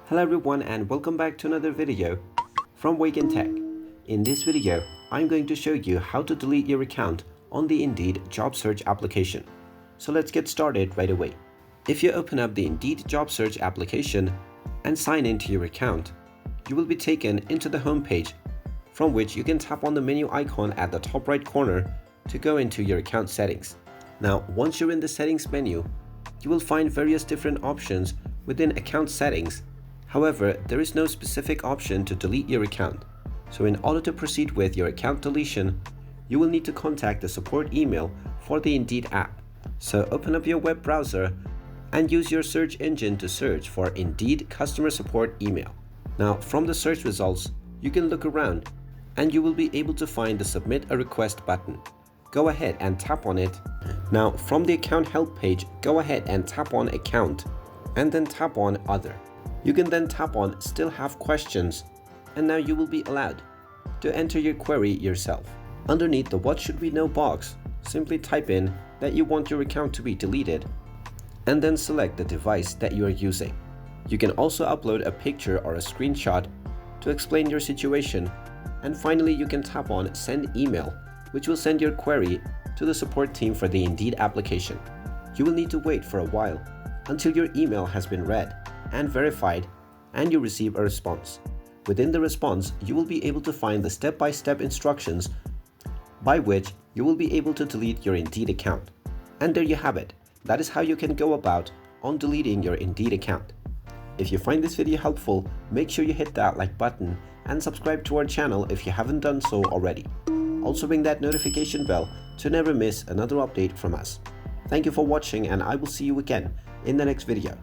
Hello everyone and welcome back to another video from Wake&Tech. In this video, I'm going to show you how to delete your account on the Indeed job search application. So let's get started right away. If you open up the Indeed job search application and sign into your account, you will be taken into the home page, from which you can tap on the menu icon at the top right corner to go into your account settings. Now, once you're in the settings menu, you will find various different options within account settings. However, there is no specific option to delete your account. So in order to proceed with your account deletion, you will need to contact the support email for the Indeed app. So open up your web browser and use your search engine to search for Indeed customer support email. Now, from the search results, you can look around and you will be able to find the submit a request button. Go ahead and tap on it. Now, from the account help page, go ahead and tap on account and then tap on other. You can then tap on still have questions, and now you will be allowed to enter your query yourself. Underneath the what should we know box, simply type in that you want your account to be deleted and then select the device that you are using. You can also upload a picture or a screenshot to explain your situation, and finally you can tap on send email, which will send your query to the support team for the Indeed application. You will need to wait for a while until your email has been read and verified and you receive a response. Within the response, you will be able to find the step-by-step instructions by which you will be able to delete your Indeed account. And there you have it. That is how you can go about on deleting your Indeed account. If you find this video helpful, make sure you hit that like button and subscribe to our channel if you haven't done so already. Also ring that notification bell to never miss another update from us. Thank you for watching, and I will see you again in the next video.